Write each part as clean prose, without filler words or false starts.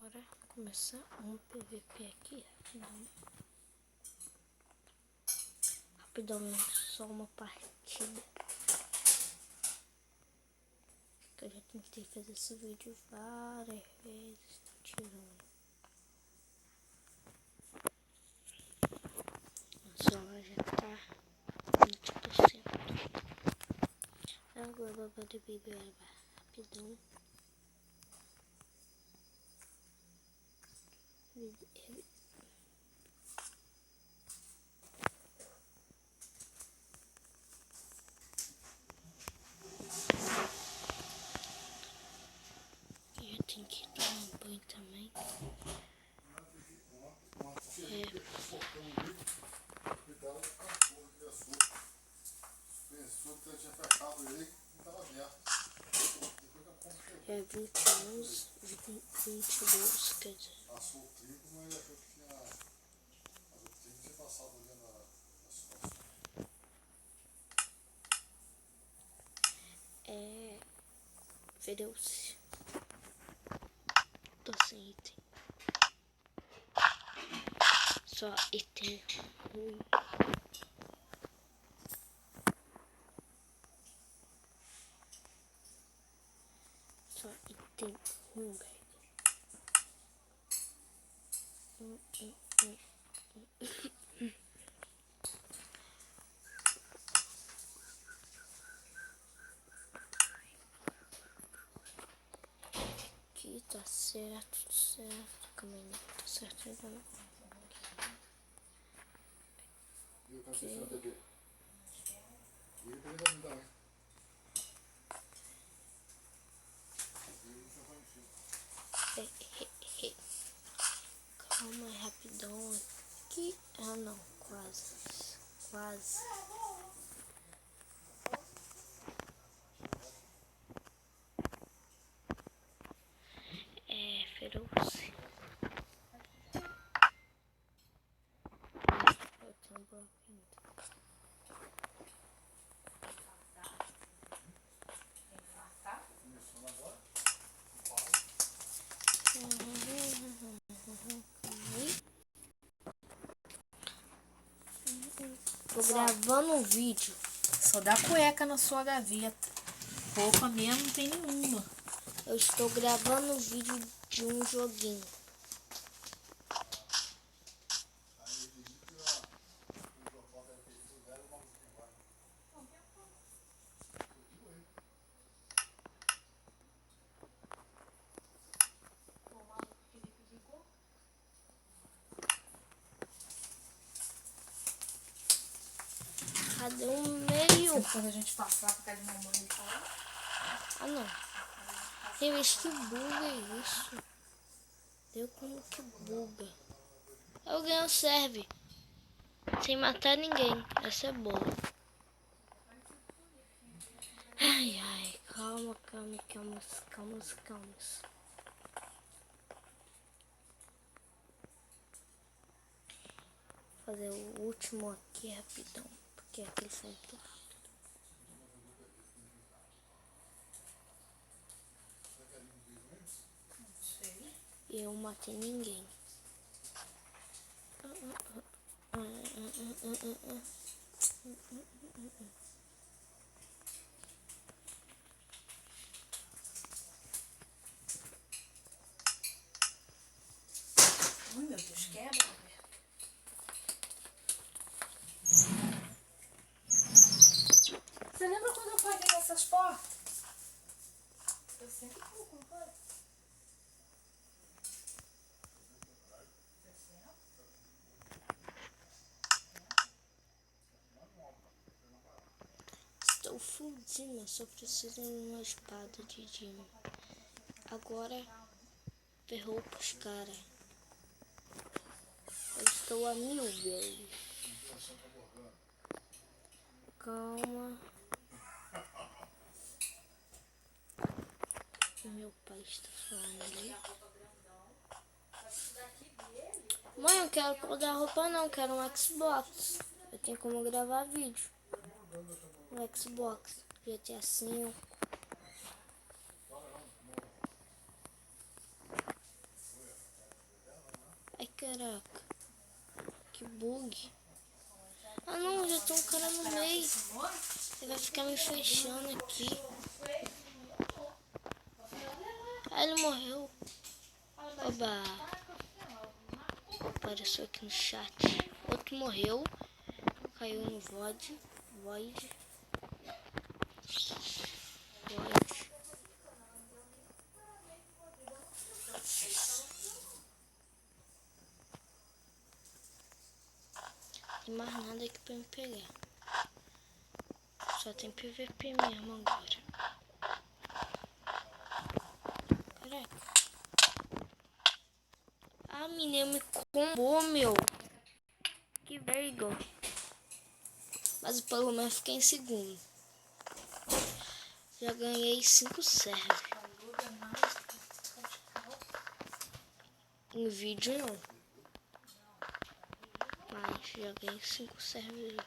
Bora começar um PVP aqui, rapidão, só uma partida. Que eu já tentei fazer esse vídeo várias vezes, tá tirando. O celular já tá 20%. Agora eu vou poder beber rapidão. Eu tenho que tomar um banho também. É 22, quer dizer. Passou o tempo, mas achou que tinha. Mas o tempo tinha passado olhando as costas. Virou-se. Tô sem item. Só item ruim. Só item ruim, velho. Aqui tá certo, certo. Calma aí, não tá certo ainda não. E eu quero assistir na TV. E ele também vai me dar, né? Calma aí, rapidão. Aqui. Ah, não. Quase. Quase. Feroz. Eu tenho um bloquinho. Começando agora. Tô gravando um vídeo. Só dá cueca na sua gaveta. Roupa mesmo não tem nenhuma. Eu estou gravando um vídeo de um joguinho. Cadê o meio? Quando a gente passar pra casa de mamãe. Ah, não. Tem vez que buga isso. Deu como que buga. Alguém serve. Sem matar ninguém. Essa é boa. Ai, ai. Calma, calma, calma, calma, calma. Vou fazer o último aqui rapidão. Porque aquele foi muito rápido. E eu matei ninguém. Ai, meu Deus, quebra. Você lembra quando eu paguei essas portas? Eu sempre fui com coisa. Estou fudido, eu só preciso de uma espada de Dino. Agora ferrou pros caras. Eu estou a 1000, velho. Calma. Meu pai está falando ali. Mãe, eu quero colocar roupa não, quero um Xbox. Eu tenho como gravar vídeo. Um Xbox, GTA 5. Caraca. Que bug. Ah não, já tem um cara no meio. Ele vai ficar me fechando aqui. Ah, ele morreu. Oba. Apareceu aqui no chat. Outro morreu. Caiu no void. Void. Não tem mais nada aqui pra me pegar. Só tem PVP mesmo agora. Caraca. A menina me combou, meu. Que vergonha. Mas pelo menos fiquei em segundo. Já ganhei 5 servers. Em vídeo não. Mas já ganhei 5 servers.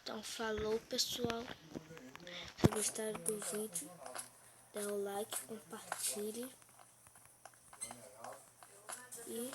Então falou, pessoal. Se gostaram do vídeo, dê o like, compartilhe. E